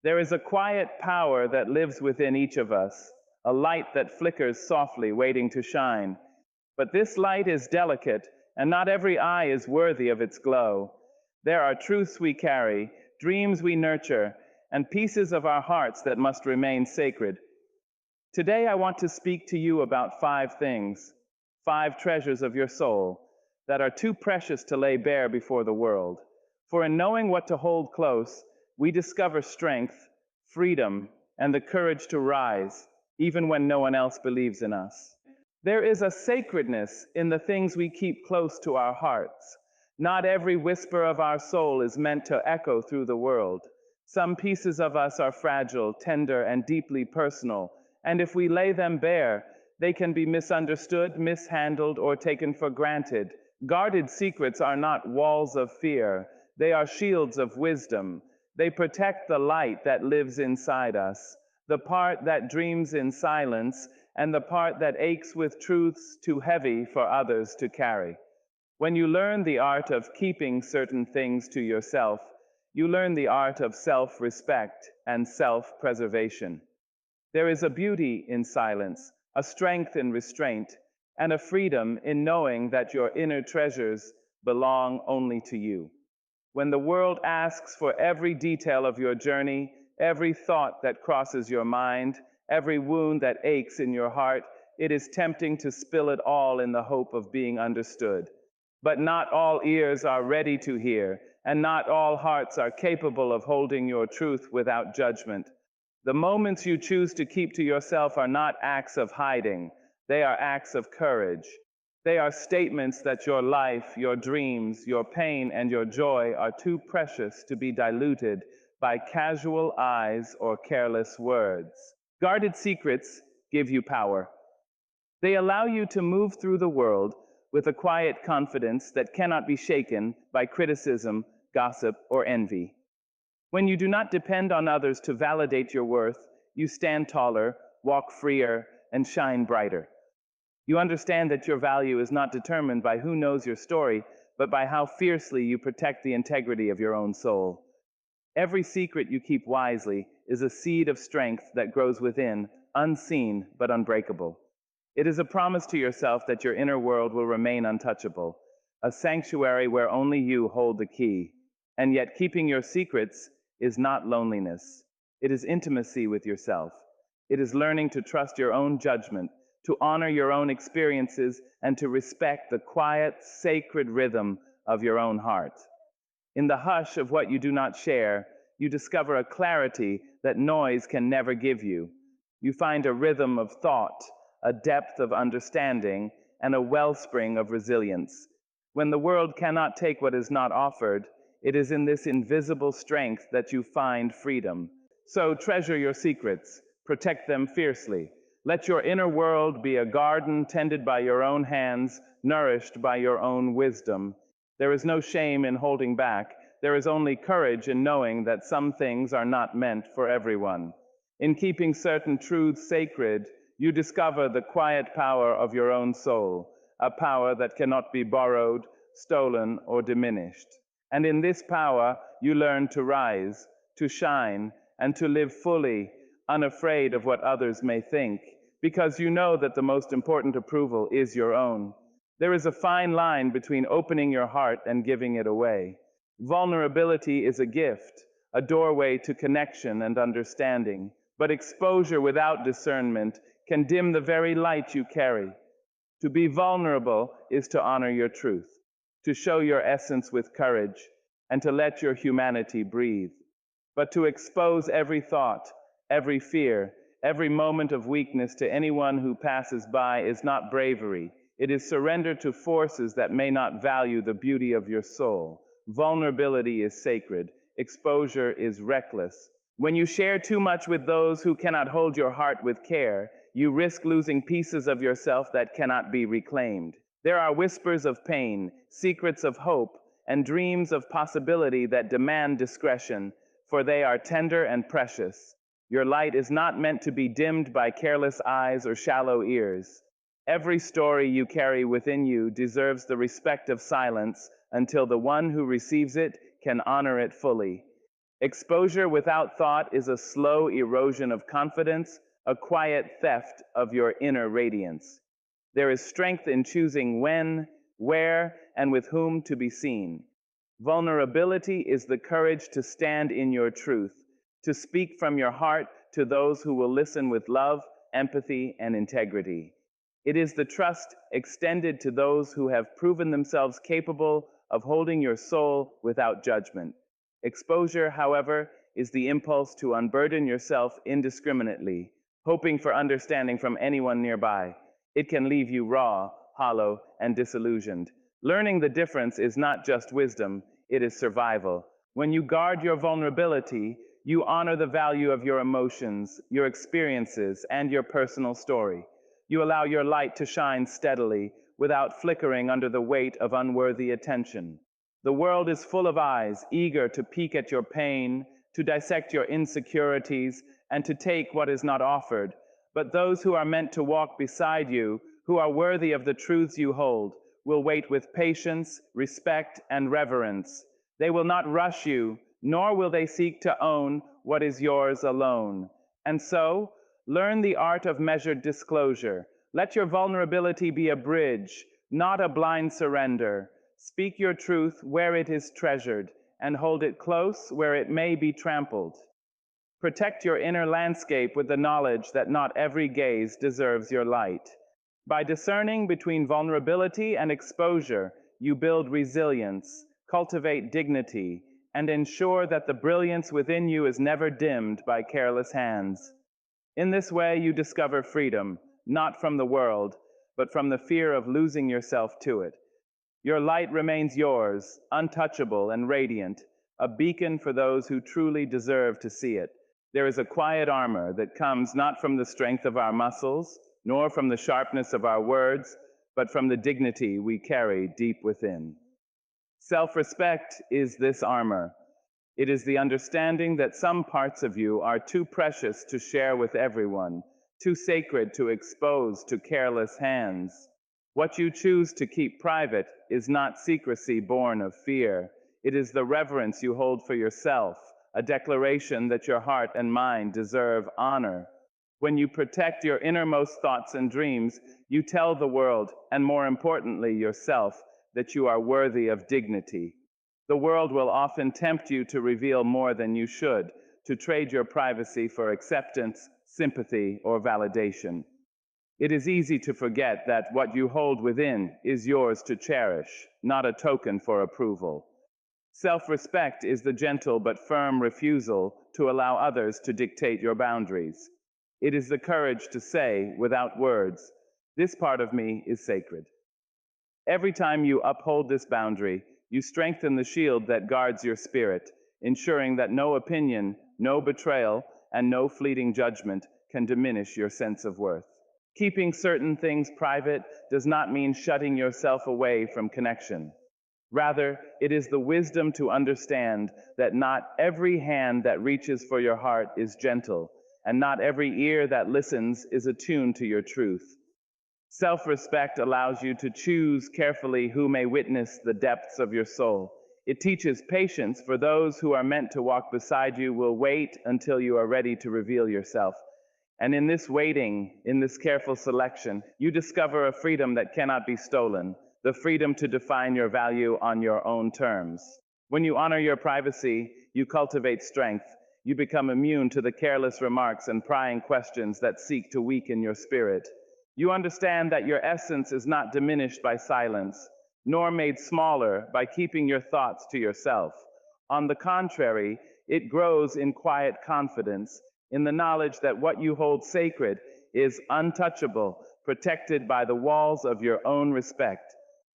There is a quiet power that lives within each of us, a light that flickers softly, waiting to shine. But this light is delicate, and not every eye is worthy of its glow. There are truths we carry, dreams we nurture, and pieces of our hearts that must remain sacred. Today I want to speak to you about 5 things, 5 treasures of your soul, that are too precious to lay bare before the world. For in knowing what to hold close, we discover strength, freedom, and the courage to rise, even when no one else believes in us. There is a sacredness in the things we keep close to our hearts. Not every whisper of our soul is meant to echo through the world. Some pieces of us are fragile, tender, and deeply personal, and if we lay them bare, they can be misunderstood, mishandled, or taken for granted. Guarded secrets are not walls of fear, they are shields of wisdom. They protect the light that lives inside us, the part that dreams in silence, and the part that aches with truths too heavy for others to carry. When you learn the art of keeping certain things to yourself, you learn the art of self-respect and self-preservation. There is a beauty in silence, a strength in restraint, and a freedom in knowing that your inner treasures belong only to you. When the world asks for every detail of your journey, every thought that crosses your mind, every wound that aches in your heart, it is tempting to spill it all in the hope of being understood. But not all ears are ready to hear, and not all hearts are capable of holding your truth without judgment. The moments you choose to keep to yourself are not acts of hiding, they are acts of courage. They are statements that your life, your dreams, your pain, and your joy are too precious to be diluted by casual eyes or careless words. Guarded secrets give you power. They allow you to move through the world with a quiet confidence that cannot be shaken by criticism, gossip, or envy. When you do not depend on others to validate your worth, you stand taller, walk freer, and shine brighter. You understand that your value is not determined by who knows your story, but by how fiercely you protect the integrity of your own soul. Every secret you keep wisely is a seed of strength that grows within, unseen but unbreakable. It is a promise to yourself that your inner world will remain untouchable, a sanctuary where only you hold the key. And yet keeping your secrets is not loneliness. It is intimacy with yourself. It is learning to trust your own judgment, to honor your own experiences, and to respect the quiet, sacred rhythm of your own heart. In the hush of what you do not share, you discover a clarity that noise can never give you. You find a rhythm of thought, a depth of understanding, and a wellspring of resilience. When the world cannot take what is not offered, it is in this invisible strength that you find freedom. So treasure your secrets, protect them fiercely. Let your inner world be a garden tended by your own hands, nourished by your own wisdom. There is no shame in holding back. There is only courage in knowing that some things are not meant for everyone. In keeping certain truths sacred, you discover the quiet power of your own soul, a power that cannot be borrowed, stolen, or diminished. And in this power, you learn to rise, to shine, and to live fully, unafraid of what others may think, because you know that the most important approval is your own. There is a fine line between opening your heart and giving it away. Vulnerability is a gift, a doorway to connection and understanding, but exposure without discernment can dim the very light you carry. To be vulnerable is to honor your truth, to show your essence with courage, and to let your humanity breathe. But to expose every thought, every fear, every moment of weakness to anyone who passes by is not bravery. It is surrender to forces that may not value the beauty of your soul. Vulnerability is sacred. Exposure is reckless. When you share too much with those who cannot hold your heart with care, you risk losing pieces of yourself that cannot be reclaimed. There are whispers of pain, secrets of hope, and dreams of possibility that demand discretion, for they are tender and precious. Your light is not meant to be dimmed by careless eyes or shallow ears. Every story you carry within you deserves the respect of silence until the one who receives it can honor it fully. Exposure without thought is a slow erosion of confidence, a quiet theft of your inner radiance. There is strength in choosing when, where, and with whom to be seen. Vulnerability is the courage to stand in your truth, to speak from your heart to those who will listen with love, empathy, and integrity. It is the trust extended to those who have proven themselves capable of holding your soul without judgment. Exposure, however, is the impulse to unburden yourself indiscriminately, hoping for understanding from anyone nearby. It can leave you raw, hollow, and disillusioned. Learning the difference is not just wisdom, it is survival. When you guard your vulnerability, you honor the value of your emotions, your experiences, and your personal story. You allow your light to shine steadily without flickering under the weight of unworthy attention. The world is full of eyes, eager to peek at your pain, to dissect your insecurities, and to take what is not offered. But those who are meant to walk beside you, who are worthy of the truths you hold, will wait with patience, respect, and reverence. They will not rush you, nor will they seek to own what is yours alone. And so, learn the art of measured disclosure. Let your vulnerability be a bridge, not a blind surrender. Speak your truth where it is treasured, and hold it close where it may be trampled. Protect your inner landscape with the knowledge that not every gaze deserves your light. By discerning between vulnerability and exposure, you build resilience, cultivate dignity, and ensure that the brilliance within you is never dimmed by careless hands. In this way, you discover freedom, not from the world, but from the fear of losing yourself to it. Your light remains yours, untouchable and radiant, a beacon for those who truly deserve to see it. There is a quiet armor that comes not from the strength of our muscles, nor from the sharpness of our words, but from the dignity we carry deep within. Self-respect is this armor. It is the understanding that some parts of you are too precious to share with everyone, too sacred to expose to careless hands. What you choose to keep private is not secrecy born of fear. It is the reverence you hold for yourself, a declaration that your heart and mind deserve honor. When you protect your innermost thoughts and dreams, you tell the world, and more importantly yourself, that you are worthy of dignity. The world will often tempt you to reveal more than you should, to trade your privacy for acceptance, sympathy, or validation. It is easy to forget that what you hold within is yours to cherish, not a token for approval. Self-respect is the gentle but firm refusal to allow others to dictate your boundaries. It is the courage to say, without words, "This part of me is sacred." Every time you uphold this boundary, you strengthen the shield that guards your spirit, ensuring that no opinion, no betrayal, and no fleeting judgment can diminish your sense of worth. Keeping certain things private does not mean shutting yourself away from connection. Rather, it is the wisdom to understand that not every hand that reaches for your heart is gentle, and not every ear that listens is attuned to your truth. Self-respect allows you to choose carefully who may witness the depths of your soul. It teaches patience, for those who are meant to walk beside you will wait until you are ready to reveal yourself. And in this waiting, in this careful selection, you discover a freedom that cannot be stolen, the freedom to define your value on your own terms. When you honor your privacy, you cultivate strength. You become immune to the careless remarks and prying questions that seek to weaken your spirit. You understand that your essence is not diminished by silence, nor made smaller by keeping your thoughts to yourself. On the contrary, it grows in quiet confidence, in the knowledge that what you hold sacred is untouchable, protected by the walls of your own respect.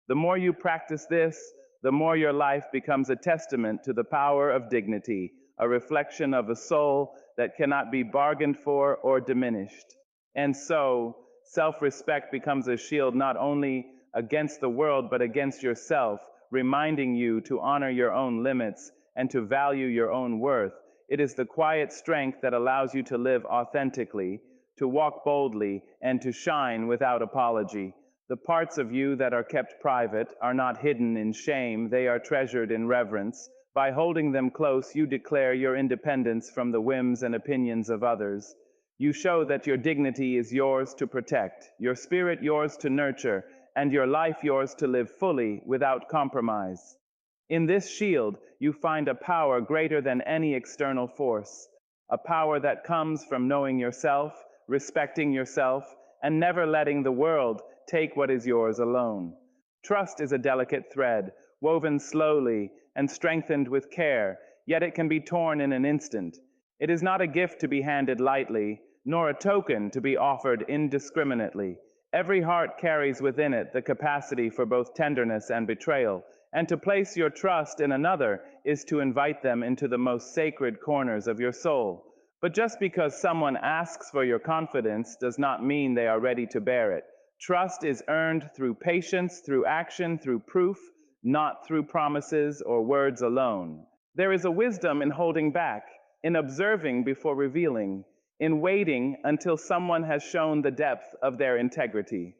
The more you practice this, the more your life becomes a testament to the power of dignity, a reflection of a soul that cannot be bargained for or diminished. And so, self-respect becomes a shield not only against the world, but against yourself, reminding you to honor your own limits and to value your own worth. It is the quiet strength that allows you to live authentically, to walk boldly, and to shine without apology. The parts of you that are kept private are not hidden in shame, they are treasured in reverence. By holding them close, you declare your independence from the whims and opinions of others. You show that your dignity is yours to protect, your spirit yours to nurture, and your life yours to live fully without compromise. In this shield, you find a power greater than any external force, a power that comes from knowing yourself, respecting yourself, and never letting the world take what is yours alone. Trust is a delicate thread, woven slowly and strengthened with care, yet it can be torn in an instant. It is not a gift to be handed lightly, nor a token to be offered indiscriminately. Every heart carries within it the capacity for both tenderness and betrayal, and to place your trust in another is to invite them into the most sacred corners of your soul. But just because someone asks for your confidence does not mean they are ready to bear it. Trust is earned through patience, through action, through proof, not through promises or words alone. There is a wisdom in holding back, in observing before revealing, in waiting until someone has shown the depth of their integrity.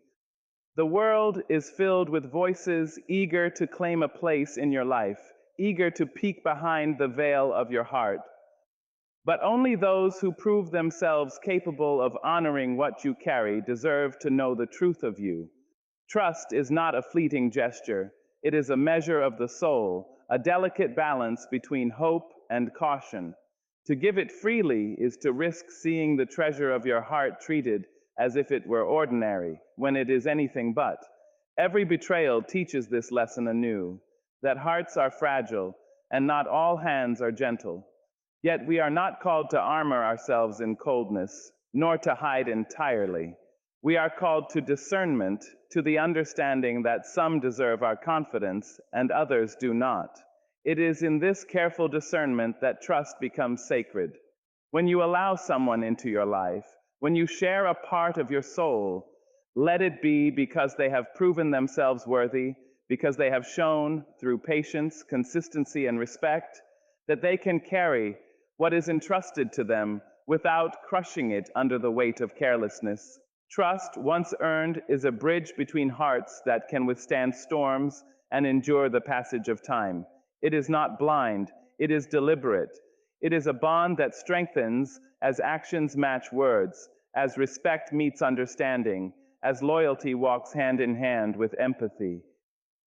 The world is filled with voices eager to claim a place in your life, eager to peek behind the veil of your heart. But only those who prove themselves capable of honoring what you carry deserve to know the truth of you. Trust is not a fleeting gesture, it is a measure of the soul, a delicate balance between hope and caution. To give it freely is to risk seeing the treasure of your heart treated as if it were ordinary, when it is anything but. Every betrayal teaches this lesson anew, that hearts are fragile, and not all hands are gentle. Yet we are not called to armor ourselves in coldness, nor to hide entirely. We are called to discernment, to the understanding that some deserve our confidence and others do not. It is in this careful discernment that trust becomes sacred. When you allow someone into your life, when you share a part of your soul, let it be because they have proven themselves worthy, because they have shown, through patience, consistency, and respect, that they can carry what is entrusted to them without crushing it under the weight of carelessness. Trust, once earned, is a bridge between hearts that can withstand storms and endure the passage of time. It is not blind, it is deliberate. It is a bond that strengthens as actions match words, as respect meets understanding, as loyalty walks hand in hand with empathy.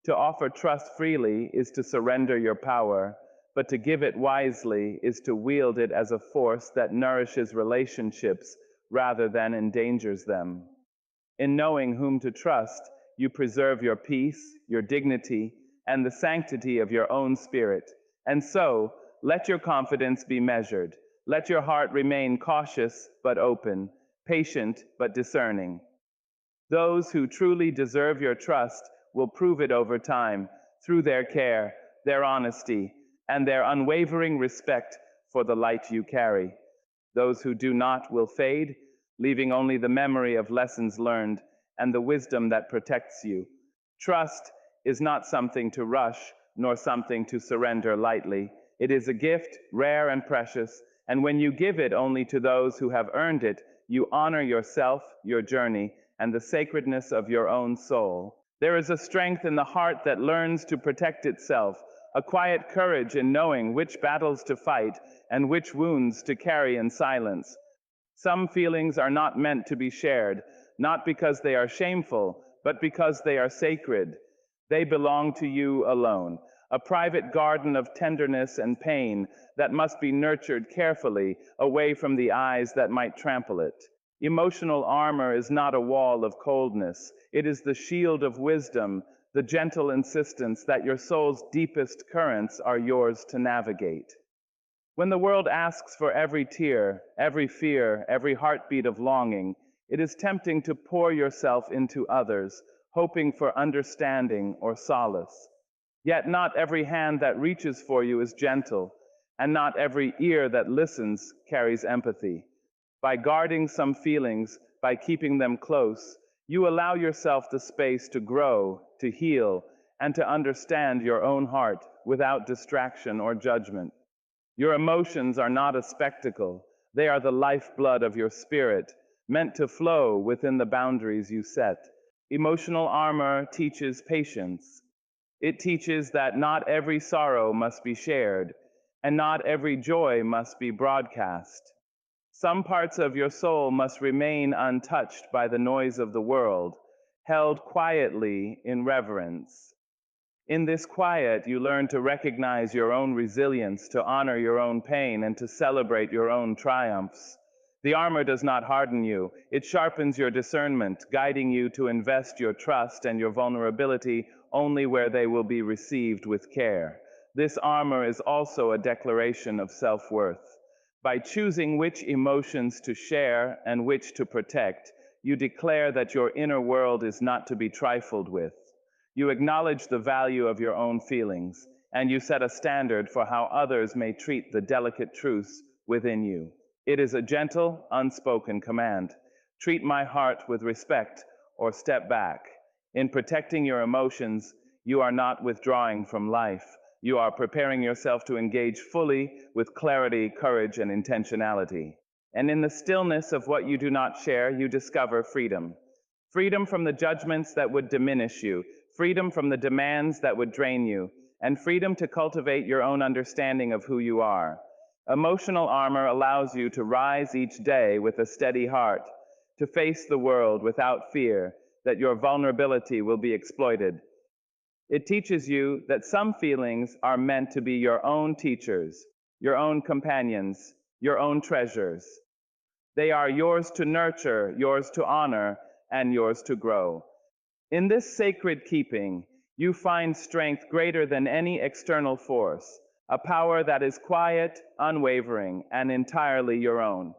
To offer trust freely is to surrender your power, but to give it wisely is to wield it as a force that nourishes relationships rather than endangers them. In knowing whom to trust, you preserve your peace, your dignity, and the sanctity of your own spirit. And so, let your confidence be measured. Let your heart remain cautious but open, patient but discerning. Those who truly deserve your trust will prove it over time through their care, their honesty, and their unwavering respect for the light you carry. Those who do not will fade, leaving only the memory of lessons learned and the wisdom that protects you. Trust is not something to rush, nor something to surrender lightly. It is a gift, rare and precious, and when you give it only to those who have earned it, you honor yourself, your journey, and the sacredness of your own soul. There is a strength in the heart that learns to protect itself, a quiet courage in knowing which battles to fight and which wounds to carry in silence. Some feelings are not meant to be shared, not because they are shameful, but because they are sacred. They belong to you alone, a private garden of tenderness and pain that must be nurtured carefully, away from the eyes that might trample it. Emotional armor is not a wall of coldness. It is the shield of wisdom, the gentle insistence that your soul's deepest currents are yours to navigate. When the world asks for every tear, every fear, every heartbeat of longing, it is tempting to pour yourself into others, hoping for understanding or solace. Yet not every hand that reaches for you is gentle, and not every ear that listens carries empathy. By guarding some feelings, by keeping them close, you allow yourself the space to grow, to heal, and to understand your own heart without distraction or judgment. Your emotions are not a spectacle. They are the lifeblood of your spirit, meant to flow within the boundaries you set. Emotional armor teaches patience. It teaches that not every sorrow must be shared, and not every joy must be broadcast. Some parts of your soul must remain untouched by the noise of the world, held quietly in reverence. In this quiet, you learn to recognize your own resilience, to honor your own pain, and to celebrate your own triumphs. The armor does not harden you, it sharpens your discernment, guiding you to invest your trust and your vulnerability only where they will be received with care. This armor is also a declaration of self-worth. By choosing which emotions to share and which to protect, you declare that your inner world is not to be trifled with. You acknowledge the value of your own feelings, and you set a standard for how others may treat the delicate truths within you. It is a gentle, unspoken command. Treat my heart with respect or step back. In protecting your emotions, you are not withdrawing from life. You are preparing yourself to engage fully with clarity, courage, and intentionality. And in the stillness of what you do not share, you discover freedom. Freedom from the judgments that would diminish you, freedom from the demands that would drain you, and freedom to cultivate your own understanding of who you are. Emotional armor allows you to rise each day with a steady heart, to face the world without fear that your vulnerability will be exploited. It teaches you that some feelings are meant to be your own teachers, your own companions, your own treasures. They are yours to nurture, yours to honor, and yours to grow. In this sacred keeping, you find strength greater than any external force, a power that is quiet, unwavering, and entirely your own.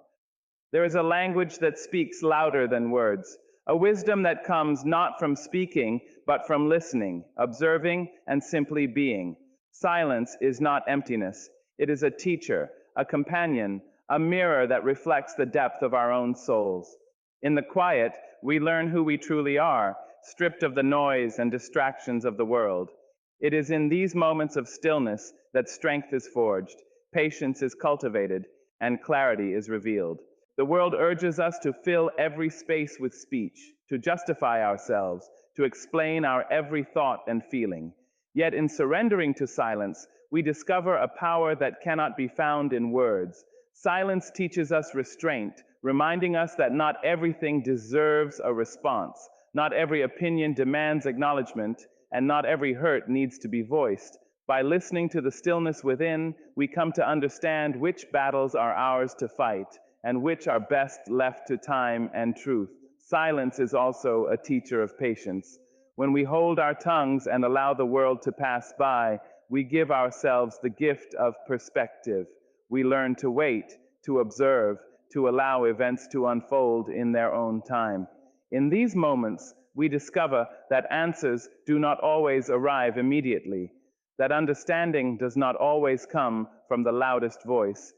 There is a language that speaks louder than words, a wisdom that comes not from speaking, but from listening, observing, and simply being. Silence is not emptiness. It is a teacher, a companion, a mirror that reflects the depth of our own souls. In the quiet, we learn who we truly are, stripped of the noise and distractions of the world. It is in these moments of stillness that strength is forged, patience is cultivated, and clarity is revealed. The world urges us to fill every space with speech, to justify ourselves, to explain our every thought and feeling. Yet in surrendering to silence, we discover a power that cannot be found in words. Silence teaches us restraint, reminding us that not everything deserves a response, not every opinion demands acknowledgement, and not every hurt needs to be voiced. By listening to the stillness within, we come to understand which battles are ours to fight and which are best left to time and truth. Silence is also a teacher of patience. When we hold our tongues and allow the world to pass by, we give ourselves the gift of perspective. We learn to wait, to observe, to allow events to unfold in their own time. In these moments, we discover that answers do not always arrive immediately, that understanding does not always come from the loudest voice,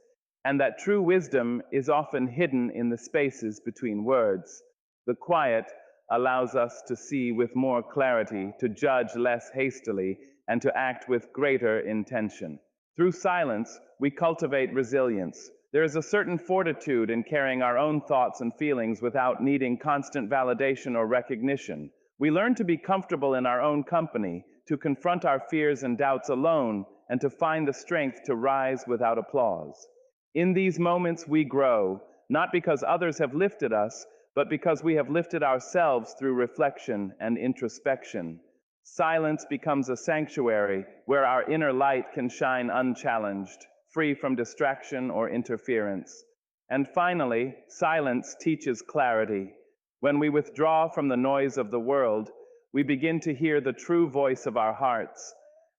and that true wisdom is often hidden in the spaces between words. The quiet allows us to see with more clarity, to judge less hastily, and to act with greater intention. Through silence, we cultivate resilience. There is a certain fortitude in carrying our own thoughts and feelings without needing constant validation or recognition. We learn to be comfortable in our own company, to confront our fears and doubts alone, and to find the strength to rise without applause. In these moments, we grow, not because others have lifted us, but because we have lifted ourselves through reflection and introspection. Silence becomes a sanctuary where our inner light can shine unchallenged, free from distraction or interference. And finally, silence teaches clarity. When we withdraw from the noise of the world, we begin to hear the true voice of our hearts.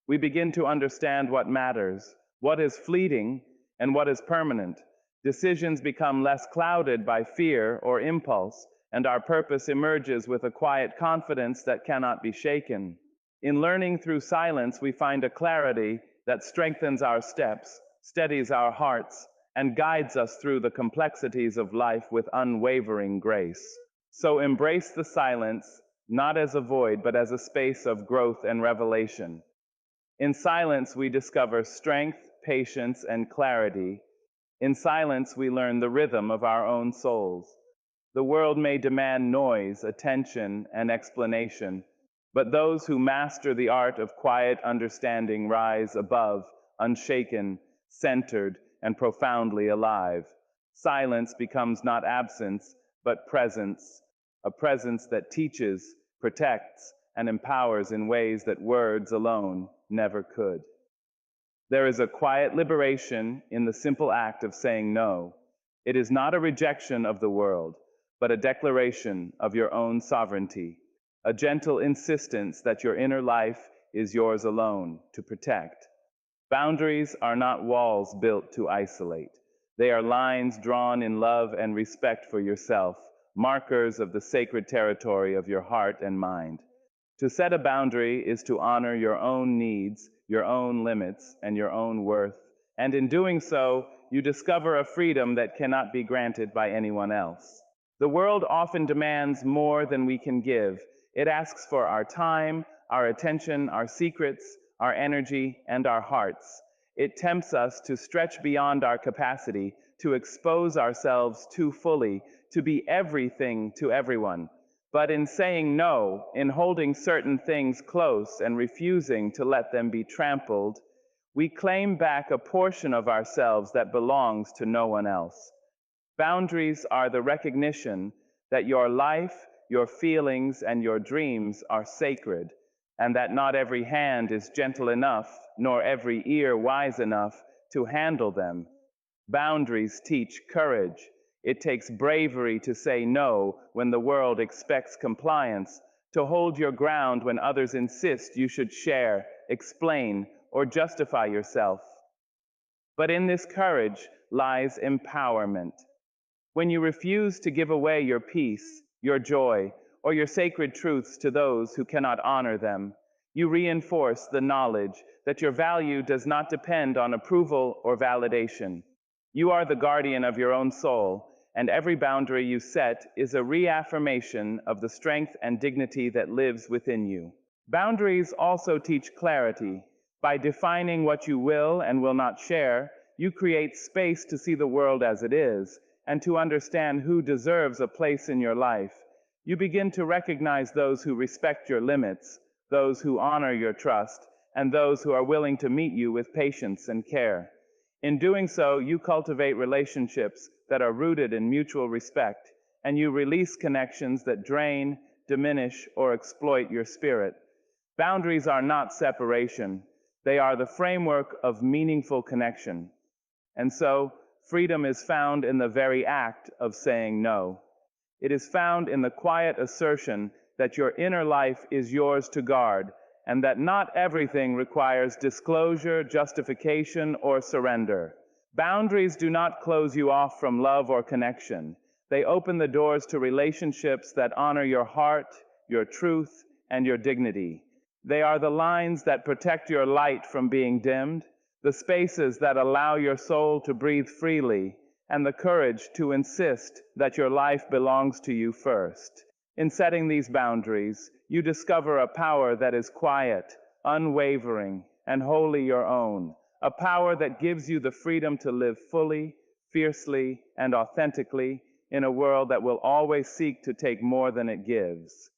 We begin to understand what matters, what is fleeting, and what is permanent. Decisions become less clouded by fear or impulse, and our purpose emerges with a quiet confidence that cannot be shaken. In learning through silence, we find a clarity that strengthens our steps, steadies our hearts, and guides us through the complexities of life with unwavering grace. So embrace the silence, not as a void, but as a space of growth and revelation. In silence, we discover strength, patience, and clarity. In silence, we learn the rhythm of our own souls. The world may demand noise, attention, and explanation, But those who master the art of quiet understanding rise above, unshaken, centered, and profoundly alive. Silence becomes not absence, but presence, a presence that teaches, protects, and empowers in ways that words alone never could. There is a quiet liberation in the simple act of saying no. It is not a rejection of the world, but a declaration of your own sovereignty, a gentle insistence that your inner life is yours alone to protect. Boundaries are not walls built to isolate. They are lines drawn in love and respect for yourself, markers of the sacred territory of your heart and mind. To set a boundary is to honor your own needs, your own limits, and your own worth. And in doing so, you discover a freedom that cannot be granted by anyone else. The world often demands more than we can give. It asks for our time, our attention, our secrets, our energy, and our hearts. It tempts us to stretch beyond our capacity, to expose ourselves too fully, to be everything to everyone. But in saying no, in holding certain things close and refusing to let them be trampled, we claim back a portion of ourselves that belongs to no one else. Boundaries are the recognition that your life, your feelings, and your dreams are sacred, and that not every hand is gentle enough, nor every ear wise enough to handle them. Boundaries teach courage. It takes bravery to say no when the world expects compliance, to hold your ground when others insist you should share, explain, or justify yourself. But in this courage lies empowerment. When you refuse to give away your peace, your joy, or your sacred truths to those who cannot honor them, you reinforce the knowledge that your value does not depend on approval or validation. You are the guardian of your own soul, and every boundary you set is a reaffirmation of the strength and dignity that lives within you. Boundaries also teach clarity. By defining what you will and will not share, you create space to see the world as it is, and to understand who deserves a place in your life. You begin to recognize those who respect your limits, those who honor your trust, and those who are willing to meet you with patience and care. In doing so, you cultivate relationships that are rooted in mutual respect, and you release connections that drain, diminish, or exploit your spirit. Boundaries are not separation. They are the framework of meaningful connection. And so, freedom is found in the very act of saying no. It is found in the quiet assertion that your inner life is yours to guard, and that not everything requires disclosure, justification, or surrender. Boundaries do not close you off from love or connection. They open the doors to relationships that honor your heart, your truth, and your dignity. They are the lines that protect your light from being dimmed, the spaces that allow your soul to breathe freely, and the courage to insist that your life belongs to you first. In setting these boundaries, you discover a power that is quiet, unwavering, and wholly your own, a power that gives you the freedom to live fully, fiercely, and authentically in a world that will always seek to take more than it gives.